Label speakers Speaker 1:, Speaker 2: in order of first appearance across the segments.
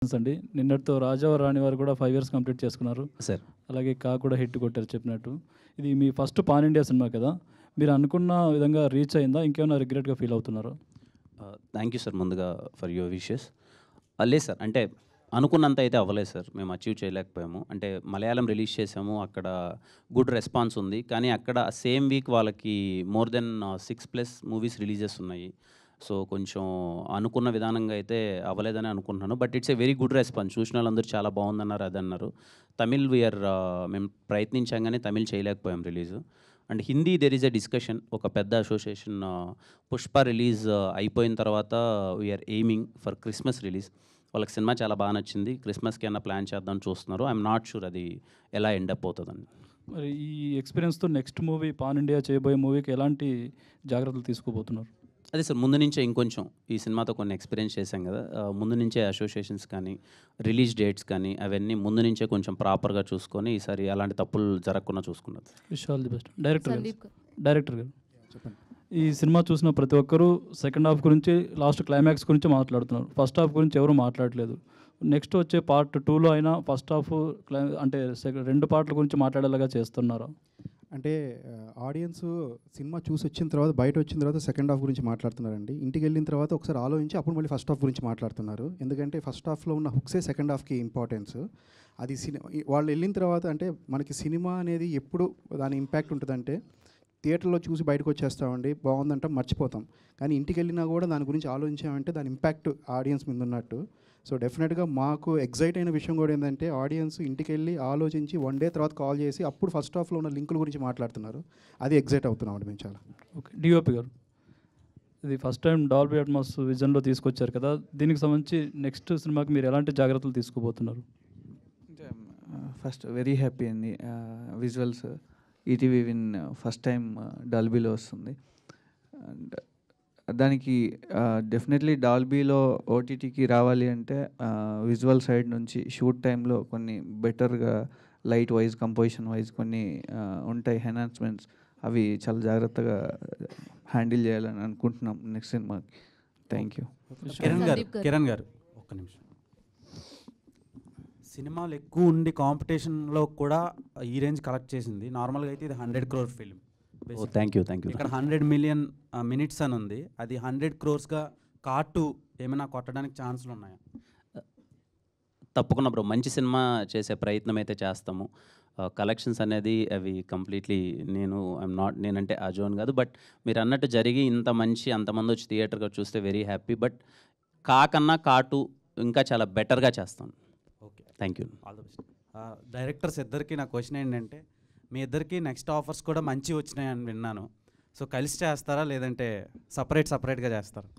Speaker 1: Congratulations అండి. నిన్నటితో రాజా రాణి వారు కూడా 5 ఇయర్స్ కంప్లీట్ చేసుకున్నారు.
Speaker 2: సార్
Speaker 1: అలాగే కూడా హిట్ కొట్టారు చెప్పినట్టు. ఇది మీ ఫస్ట్ పాన్ ఇండియా సినిమా కదా, మీరు అనుకున్న విధంగా రీచ్ అయిందా, ఇంకేమైనా రిగ్రెట్గా ఫీల్ అవుతున్నారా?
Speaker 2: థ్యాంక్ యూ సార్ ముందుగా ఫర్ యువర్ విషెస్. లేదు సార్, అంటే అనుకున్నంత అయితే అవ్వలేదు సార్, మేము అచీవ్ చేయలేకపోయాము. అంటే మలయాళం రిలీజ్ చేసాము, అక్కడ గుడ్ రెస్పాన్స్ ఉంది, కానీ అక్కడ సేమ్ వీక్ వాళ్ళకి మోర్ దెన్ 6+ మూవీస్ రిలీజెస్ ఉన్నాయి. సో కొంచెం అనుకున్న విధానంగా అయితే అవ్వలేదని అనుకుంటున్నాను. But it's a very good response. చూసిన వాళ్ళందరూ చాలా బాగుందన్నారు, అదన్నారు. తమిళ్ మేము ప్రయత్నించాం కానీ తమిళ్ చేయలేకపోయాం release. And Hindi there is a discussion, ఒక పెద్ద అసోసియేషన్ పుష్ప రిలీజ్ అయిపోయిన తర్వాత we're aiming for Christmas release. వాళ్ళకి సినిమా చాలా బాగా నచ్చింది, క్రిస్మస్కి ఏమైనా ప్లాన్ చేద్దాం చూస్తున్నారు. ఐఎమ్ నాట్ షూర్ అది ఎలా ఎండప్ అవుతుందని.
Speaker 1: మరి ఈ ఎక్స్పీరియన్స్తో నెక్స్ట్ మూవీ పాన్ ఇండియా చేయబోయే మూవీకి ఎలాంటి జాగ్రత్తలు తీసుకోబోతున్నారు?
Speaker 2: అదే సార్, ముందు నుంచే ఇంకొంచెం ఈ సినిమాతో కొన్ని ఎక్స్పీరియన్స్ చేశాం కదా, ముందు నుంచే అసోసియేషన్స్ కానీ రిలీజ్ డేట్స్ కానీ అవన్నీ ముందు నుంచే కొంచెం ప్రాపర్గా చూసుకొని ఈసారి అలాంటి తప్పులు జరగకుండా చూసుకున్నది.
Speaker 1: Wish all the best. Director గారు
Speaker 3: చెప్పండి.
Speaker 1: ఈ సినిమా చూసిన ప్రతి ఒక్కరూ సెకండ్ హాఫ్ గురించి, లాస్ట్ క్లైమాక్స్ గురించి మాట్లాడుతున్నారు. ఫస్ట్ హాఫ్ గురించి ఎవరు మాట్లాడలేదు. నెక్స్ట్ వచ్చే పార్ట్ 2లో అయినా ఫస్ట్ హాఫ్ అంటే రెండు పార్ట్ల గురించి మాట్లాడేలాగా చేస్తున్నారా?
Speaker 3: అంటే ఆడియన్స్ సినిమా చూసి వచ్చిన తర్వాత, బయట వచ్చిన తర్వాత సెకండ్ హాఫ్ గురించి మాట్లాడుతున్నారండి. ఇంటికి వెళ్ళిన తర్వాత ఒకసారి ఆలోచించి అప్పుడు మళ్ళీ ఫస్ట్ హాఫ్ గురించి మాట్లాడుతున్నారు. ఎందుకంటే ఫస్ట్ హాఫ్లో ఉన్న హుక్సే సెకండ్ హాఫ్కి ఇంపార్టెన్స్. అది వాళ్ళు వెళ్ళిన తర్వాత, అంటే మనకి సినిమా అనేది ఎప్పుడు దాని ఇంపాక్ట్ ఉంటుందంటే, థియేటర్లో చూసి బయటకు వచ్చేస్తామండి, బాగుందంటాం, మర్చిపోతాం. కానీ ఇంటికి వెళ్ళినా కూడా దాని గురించి ఆలోచించామంటే దాని ఇంపాక్ట్ ఆడియన్స్ మీద ఉన్నట్టు. సో డెఫినెట్గా మాకు ఎగ్జైట్ అయిన విషయం కూడా ఏంటంటే, ఆడియన్స్ ఇంటికి వెళ్ళి ఆలోచించి 1 డే తర్వాత కాల్ చేసి అప్పుడు ఫస్ట్ హాఫ్లో ఉన్న లింకుల గురించి మాట్లాడుతున్నారు. అది ఎగ్జైట్ అవుతున్నాం అండి మేము చాలా.
Speaker 1: ఓకే, డిఓపి గారు, ఇది ఫస్ట్ టైం డాల్బీ అట్మాస్ విజన్లో తీసుకొచ్చారు కదా, దీనికి సంబంధించి నెక్స్ట్ సినిమాకి మీరు ఎలాంటి జాగ్రత్తలు తీసుకోబోతున్నారు?
Speaker 4: ఫస్ట్ వెరీ హ్యాపీ అండి. Visuals ETV win first time డాల్బీలో వస్తుంది. అండ్ దానికి డెఫినెట్లీ డాల్బీలో ఓటీటీకి రావాలి అంటే విజువల్ సైడ్ నుంచి షూట్ టైంలో కొన్ని బెటర్గా లైట్ వైజ్, కంపోజిషన్ వైజ్ కొన్ని ఉంటాయి ఎన్హాన్స్మెంట్స్. అవి చాలా జాగ్రత్తగా హ్యాండిల్ చేయాలని అనుకుంటున్నాం నెక్స్ట్ సినిమాకి. Thank you.
Speaker 5: కిరణ్ గారు ఒక్క నిమిషం. సినిమాలు ఎక్కువ ఉండి కాంపిటీషన్లో కూడా ఈ రేంజ్ కలెక్ట్ చేసింది. నార్మల్గా అయితే ఇది 100 crore ఫిల్మ్.
Speaker 2: Thank you.
Speaker 5: ఇక్కడ 100 million minutes అని ఉంది. అది 100 crores కార్టు ఏమైనా కొట్టడానికి ఛాన్సులు ఉన్నాయా?
Speaker 2: తప్పకుండా బ్రో, మంచి సినిమా చేసే ప్రయత్నం అయితే చేస్తాము. కలెక్షన్స్ అనేది అవి కంప్లీట్లీ నేనంటే ఆ జోన్ కాదు. బట్ మీరు అన్నట్టు జరిగి ఇంత మంచి అంతమంది వచ్చి థియేటర్గా చూస్తే వెరీ హ్యాపీ. బట్ కన్నా కాటు ఇంకా చాలా బెటర్గా చేస్తాను.
Speaker 5: Okay,
Speaker 2: thank you.
Speaker 5: All the best. Directors ఇద్దరికి నా క్వశ్చన్ ఏంటంటే, మీ ఇద్దరికి నెక్స్ట్ ఆఫర్స్ కూడా మంచి వచ్చినాయని విన్నాను. సో కలిసి చేస్తారా లేదంటే సపరేట్గా చేస్తారా?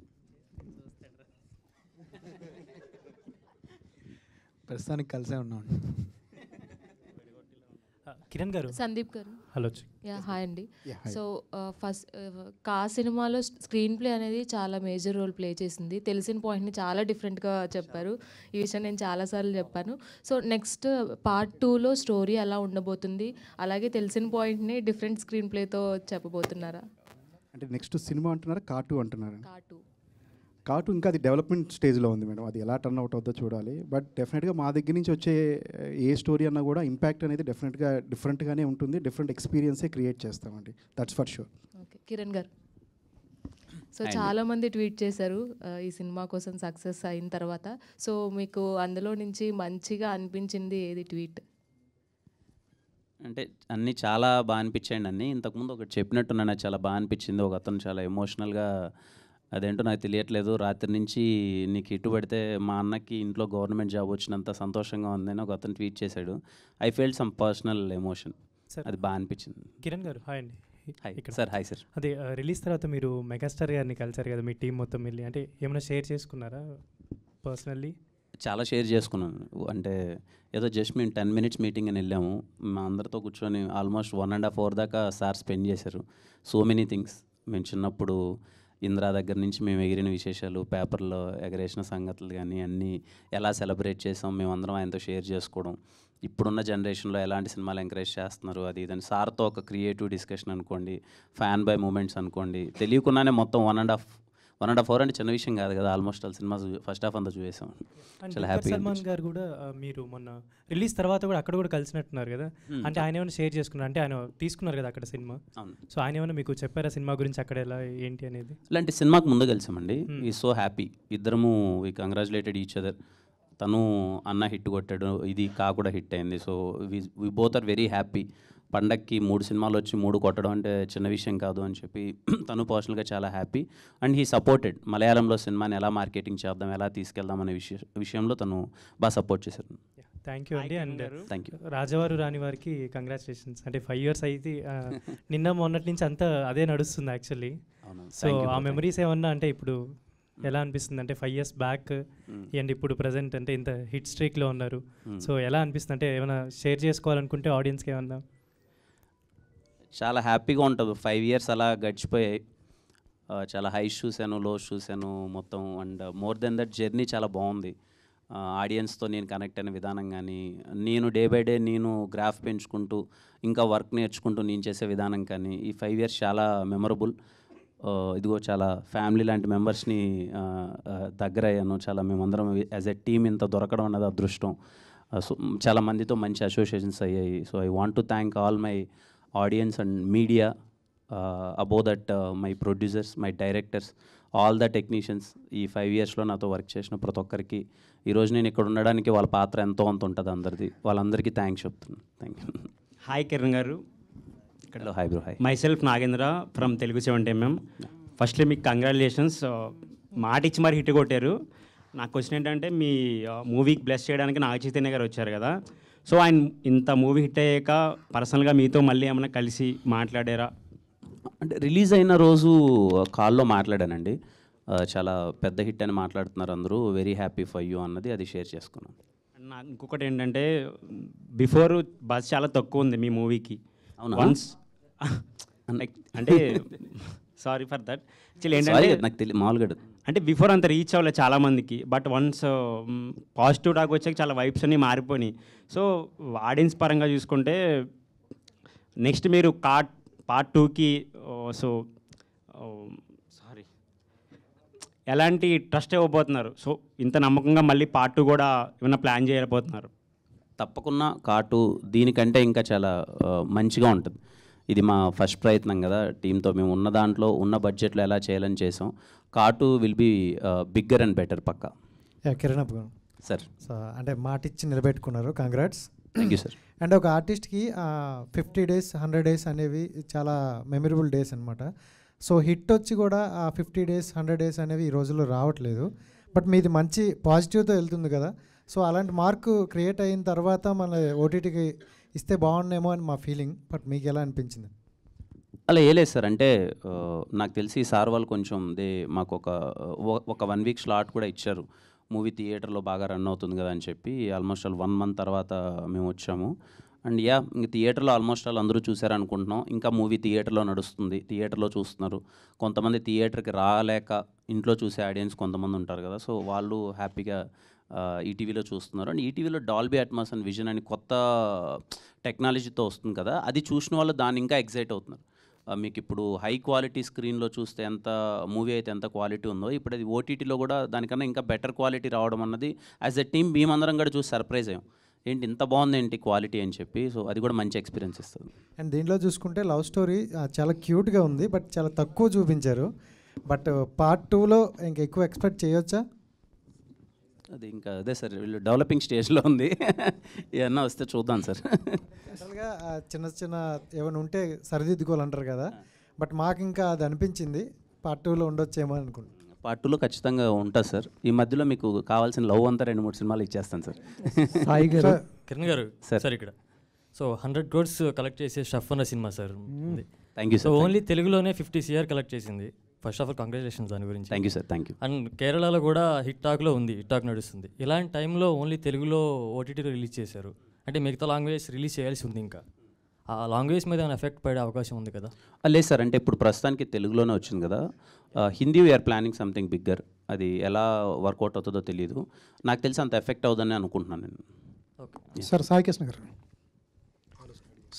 Speaker 6: ప్రస్తుతానికి కలిసే ఉన్నాం.
Speaker 7: కిరణ్ గారు,
Speaker 8: సందీప్ గారు,
Speaker 7: హలో.
Speaker 8: హాయ్ అండి. సో ఫస్ట్ సినిమాలో స్క్రీన్ ప్లే అనేది చాలా మేజర్ రోల్ ప్లే చేసింది. తెలిసిన పాయింట్ని చాలా డిఫరెంట్గా చెప్పారు. ఈ విషయం నేను చాలాసార్లు చెప్పాను. సో నెక్స్ట్ పార్ట్ 2లో స్టోరీ ఎలా ఉండబోతుంది, అలాగే తెలిసిన పాయింట్ని డిఫరెంట్ స్క్రీన్ ప్లేతో చెప్పబోతున్నారా?
Speaker 3: అంటే నెక్స్ట్ సినిమా అంటున్నారా, కార్టూ అంటున్నారా?
Speaker 8: కార్టూ
Speaker 3: ఇంకా అది డెవలప్మెంట్ స్టేజ్లో ఉంది మేడం. అది ఎలా టర్న్ అవుట్ అవుతుందో చూడాలి. బట్ డెఫినెట్గా మా దగ్గర నుంచి వచ్చే ఏ స్టోరీ అన్నా కూడా ఇంపాక్ట్ అనేది డెఫినెట్గా డిఫరెంట్గానే ఉంటుంది. డిఫరెంట్ ఎక్స్పీరియన్సే క్రియేట్ చేస్తామండి, that's for sure.
Speaker 8: Okay, Kiran గారు, సో చాలామంది ట్వీట్ చేశారు ఈ సినిమా కోసం సక్సెస్ అయిన తర్వాత. సో మీకు అందులో నుంచి మంచిగా అనిపించింది ఏది ట్వీట్?
Speaker 2: అంటే అన్నీ చాలా బాగా అనిపించాయండి. అన్నీ ఇంతకుముందు ఒకటి చెప్పినట్టు నాకు చాలా బాగా అనిపించింది. ఒక అతను చాలా ఎమోషనల్గా, అదేంటో నాకు తెలియట్లేదు, రాత్రి నుంచి నీకు ఇటు పడితే మా అన్నకి ఇంట్లో గవర్నమెంట్ జాబ్ వచ్చినంత సంతోషంగా ఉందని ఒక అతను ట్వీట్ చేశాడు. I felt some personal emotion. అది బాగా అనిపించింది.
Speaker 7: కిరణ్ గారు, హాయ్ అండి.
Speaker 2: Hi sir. Hi sir.
Speaker 7: అదే రిలీజ్ తర్వాత మీరు మెగాస్టార్ గారిని కలిసారు కదా, మీ టీం మొత్తం వెళ్ళి, అంటే ఏమైనా షేర్ చేసుకున్నారా పర్సనల్లీ?
Speaker 2: చాలా షేర్ చేసుకున్నాను. అంటే ఏదో జస్ట్ మేము 10 minutes మీటింగ్ అని వెళ్ళాము. మా అందరితో కూర్చొని ఆల్మోస్ట్ 1.5 hour దాకా సార్ స్పెండ్ చేశారు. So many things. మేము చిన్నప్పుడు ఇంద్రా దగ్గర నుంచి మేము ఎగిరిన విశేషాలు, పేపర్లో ఎగరేసిన సంగతులు కానీ అన్నీ ఎలా సెలబ్రేట్ చేసాం మేమందరం ఆయనతో షేర్ చేసుకోవడం. ఇప్పుడున్న జనరేషన్లో ఎలాంటి సినిమాలు ఎంకరేజ్ చేస్తున్నారు అది ఇదని సార్తో ఒక క్రియేటివ్ డిస్కషన్ అనుకోండి, ఫ్యాన్ బై మూమెంట్స్ అనుకోండి, తెలియకుండానే మొత్తం 1.5 hour అంటే చిన్న విషయం కాదు కదా. Almost all cinema first half అంతా చూసేసాం.
Speaker 7: అండ్
Speaker 2: చాలా
Speaker 7: దుల్కర్
Speaker 2: హ్యాపీగా
Speaker 7: సల్మాన్ గారు కూడా మీరు మొన్న రిలీజ్ తర్వాత కూడా అక్కడ కూడా కలిసినట్టున్నారు కదా, అంటే ఆయన ఏమైనా షేర్ చేసుకున్నారు, అంటే ఆయన తీసుకున్నారు కదా అక్కడ సినిమా,
Speaker 2: అవును.
Speaker 7: సో ఆయన ఏమైనా మీకు చెప్పారా సినిమా గురించి అక్కడ ఎలా ఏంటి అనేది?
Speaker 2: ఇలాంటి సినిమాకి ముందు కలిసామండి. ఈ సో హ్యాపీ, ఇద్దరము వి కంగ్రాచులేటెడ్ ఈచ్ అదర్. తను అన్న హిట్ కొట్టాడు, ఇది కా కూడా హిట్ అయింది. So we both are very happy. పండక్కి 3 సినిమాలు వచ్చి 3 కొట్టడం అంటే చిన్న విషయం కాదు అని చెప్పి తను పర్సనల్గా చాలా హ్యాపీ. అండ్ హీ సపోర్టెడ్ మలయాళంలో సినిమాని ఎలా మార్కెటింగ్ చేద్దాం, ఎలా తీసుకెళ్దాం అనే విషయంలో తను బాగా సపోర్ట్ చేశారు.
Speaker 7: థ్యాంక్ యూ అండి. And
Speaker 2: thank you.
Speaker 7: రాజవారు రాని వారికి కంగ్రాచులేషన్స్. అంటే 5 years అయితే నిన్న మొన్నటి నుంచి అంతా అదే నడుస్తుంది యాక్చువల్లీ. సో ఆ మెమరీస్ ఏమన్నా అంటే ఇప్పుడు ఎలా అనిపిస్తుంది, అంటే 5 years బ్యాక్ అండ్ ఇప్పుడు ప్రజెంట్ అంటే ఇంత హిట్ స్ట్రీక్లో ఉన్నారు, సో ఎలా అనిపిస్తుంది, అంటే ఏమైనా షేర్ చేసుకోవాలనుకుంటే ఆడియన్స్కి ఏమన్నా?
Speaker 2: చాలా హ్యాపీగా ఉంటుంది. 5 years అలా గడిచిపోయాయి. చాలా హైస్ చూశాను, లోస్ చూశాను మొత్తం. And more than that journey చాలా బాగుంది. ఆడియన్స్తో నేను కనెక్ట్ అయిన విధానం కానీ, నేను డే బై డే నేను గ్రాఫ్ పెంచుకుంటూ ఇంకా వర్క్ నేర్చుకుంటూ నేను చేసే విధానం కానీ, ఈ 5 years చాలా మెమరబుల్. ఇదిగో చాలా ఫ్యామిలీ లాంటి మెంబర్స్ని దగ్గర అయ్యాను. చాలా మేమందరం యాజ్ ఎ టీమ్ ఇంత దొరకడం అన్నది అదృష్టం. సో చాలా మందితో మంచి అసోసియేషన్స్ అయ్యాయి. So I want to thank all my audience and media, above that my producers, my directors, all the technicians. ఈ 5 yearsలో నాతో వర్క్ చేసిన ప్రతి ఒక్కరికి, ఈరోజు నేను ఇక్కడ ఉండడానికి వాళ్ళ పాత్ర ఎంతో అంత ఉంటుంది అందరిది. వాళ్ళందరికీ థ్యాంక్స్ చెప్తున్నాను. Thank you.
Speaker 9: హాయ్ కిరణ్ గారు.
Speaker 2: Hello. Hi bro. Hi.
Speaker 9: Myself Nagendra from Telugu 70mm. Firstly మీకు కంగ్రాచులేషన్స్, మాట ఇచ్చి మరి హిట్ కొట్టారు. నా క్వశ్చన్ ఏంటంటే, మీ మూవీకి బ్లెస్ చేయడానికి నాగ చైతన్య గారు వచ్చారు కదా, సో ఆయన ఇంత మూవీ హిట్ అయ్యాక పర్సనల్గా మీతో మళ్ళీ ఏమైనా కలిసి మాట్లాడారా?
Speaker 2: అంటే రిలీజ్ అయిన రోజు కాల్లో మాట్లాడానండి. చాలా పెద్ద హిట్ అని మాట్లాడుతున్నారు అందరూ, వెరీ హ్యాపీ ఫర్ యూ అన్నది అది షేర్ చేసుకున్నాను.
Speaker 9: నాకు ఇంకొకటి ఏంటంటే, బిఫోర్ బస్ చాలా తక్కువ ఉంది మీ మూవీకి. వన్స్ అంటే సారీ ఫర్ దట్. యాక్చువల్లీ ఏంటంటే
Speaker 2: నాకు తెలియదు మామూలుగా,
Speaker 9: అంటే బిఫోర్ అంత రీచ్ అవ్వలేదు చాలామందికి, బట్ వన్స్ పాజిటివ్ టాక్ వచ్చాక చాలా వైబ్స్ అన్నీ మారిపోయినాయి. సో ఆడియన్స్ పరంగా చూసుకుంటే నెక్స్ట్ మీరు పార్ట్ 2కి సో సారీ ఎలాంటి ట్రస్ట్ ఇవ్వబోతున్నారు? సో ఇంత నమ్మకంగా మళ్ళీ పార్ట్ 2 కూడా ఏమైనా ప్లాన్ చేయలేకపోతున్నారు?
Speaker 2: తప్పకుండా కార్టు దీనికంటే ఇంకా చాలా మంచిగా ఉంటుంది. ఇది మా ఫస్ట్ ప్రయత్నం కదా టీంతో. మేము ఉన్న దాంట్లో ఉన్న బడ్జెట్లో ఎలా చేయాలని చేసాం. కార్టు will be bigger and better పక్కా.
Speaker 6: కిరణ్ అప్పు
Speaker 2: సార్,
Speaker 6: అంటే మాట ఇచ్చి నిలబెట్టుకున్నారు, congrats.
Speaker 2: Thank you sir.
Speaker 6: And ఒక ఆర్టిస్ట్కి 50 days 100 days అనేవి చాలా మెమరబుల్ డేస్ అనమాట. సో హిట్ వచ్చి కూడా ఆ 50 days 100 days అనేవి ఈ రోజుల్లో రావట్లేదు, బట్ మీది మంచి పాజిటివ్తో వెళ్తుంది కదా. సో అలాంటి మార్కు క్రియేట్ అయిన తర్వాత మన ఓటీటీకి ఇస్తే బాగుండేమో అని మా ఫీలింగ్, బట్ మీకు ఎలా అనిపించింది?
Speaker 2: అలా ఏలేదు సార్. అంటే నాకు తెలిసి సార్ వాళ్ళు కొంచెం మాకు ఒక 1 week స్లాట్ కూడా ఇచ్చారు. మూవీ థియేటర్లో బాగా రన్ అవుతుంది కదా అని చెప్పి. ఆల్మోస్ట్ ఆల్ 1 month తర్వాత మేము వచ్చాము. అండ్ ఇంక థియేటర్లో ఆల్మోస్ట్ ఆల్ అందరూ చూసారు అనుకుంటున్నాం. ఇంకా మూవీ థియేటర్లో నడుస్తుంది, థియేటర్లో చూస్తున్నారు. కొంతమంది థియేటర్కి రాలేక ఇంట్లో చూసే ఆడియన్స్ కొంతమంది ఉంటారు కదా, సో వాళ్ళు హ్యాపీగా ఈటీవీలో చూస్తున్నారు. అండ్ ఈటీవీలో డాల్బీ అట్మాస్ అండ్ విజన్ అని కొత్త టెక్నాలజీతో వస్తుంది కదా, అది చూసిన వాళ్ళు దాన్ని ఇంకా ఎగ్జైట్ అవుతున్నారు. మీకు ఇప్పుడు హై క్వాలిటీ స్క్రీన్లో చూస్తే ఎంత మూవీ అయితే ఎంత క్వాలిటీ ఉందో, ఇప్పుడు అది ఓటీటీలో కూడా దానికన్నా ఇంకా బెటర్ క్వాలిటీ రావడం అన్నది యాజ్ ఎ టీమ్ మేమందరం కూడా చూసి సర్ప్రైజ్ అయ్యాం. ఏంటి ఇంత బాగుంది ఏంటి క్వాలిటీ అని చెప్పి. సో అది కూడా మంచి ఎక్స్పీరియన్స్ ఇస్తుంది.
Speaker 6: అండ్ దీంట్లో చూసుకుంటే లవ్ స్టోరీ చాలా క్యూట్గా ఉంది, బట్ చాలా తక్కువ చూపించారు. బట్ పార్ట్ 2లో ఇంకా ఎక్కువ ఎక్స్పెక్ట్ చేయొచ్చా?
Speaker 2: అది ఇంకా అదే సార్, వీళ్ళు డెవలపింగ్ స్టేజ్లో ఉంది. ఏమన్నా వస్తే చూద్దాం సార్.
Speaker 6: జనరల్గా చిన్న చిన్న ఏమైనా ఉంటే సరిదిద్దుకోవాలంటారు కదా, బట్ మాకు ఇంకా అది అనిపించింది పార్ట్ 2లో ఉండొచ్చేమో అనుకుంటున్నాను.
Speaker 2: పార్ట్ 2లో ఖచ్చితంగా ఉంటుంది సార్. ఈ మధ్యలో మీకు కావాల్సిన లవ్ అంతా 2-3 సినిమాలు ఇచ్చేస్తాను సార్.
Speaker 6: సాయి గారు,
Speaker 10: కిరణ్ గారు సార్ ఇక్కడ సో 100 crores కలెక్ట్ చేసే షఫ్ అన్న cinema sir.
Speaker 2: Thank you
Speaker 10: so
Speaker 2: sir.
Speaker 10: Only తెలుగులోనే 50 crore కలెక్ట్ చేసింది. ఫస్ట్ ఆఫ్ ఆల్ కంగ్రాచులేషన్స్ దాని గురించి.
Speaker 2: Thank you sir. Thank you.
Speaker 10: And కేరళలో కూడా హిట్ టాక్లో ఉంది, హిట్ టాక్ నడుస్తుంది. ఇలాంటి టైంలో ఓన్లీ తెలుగులో ఓటీటీలో రిలీజ్ చేశారు, అంటే మిగతా లాంగ్వేజ్ రిలీజ్ చేయాల్సి ఉంది. ఇంకా ఆ లాంగ్వేజ్ మీద ఏమైనా ఎఫెక్ట్ పడే అవకాశం ఉంది కదా?
Speaker 2: లేదు సార్, అంటే ఇప్పుడు ప్రస్తుతానికి తెలుగులోనే వచ్చింది కదా. Hindi we are planning something bigger. అది ఎలా వర్కౌట్ అవుతుందో తెలియదు. నాకు తెలిసి అంత ఎఫెక్ట్ అవుతుందని అనుకుంటున్నాను నేను.
Speaker 6: సార్ సాయి కృష్ణ గారు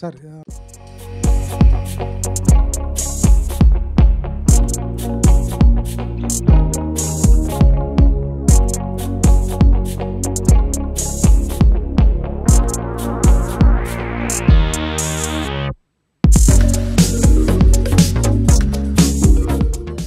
Speaker 6: సార్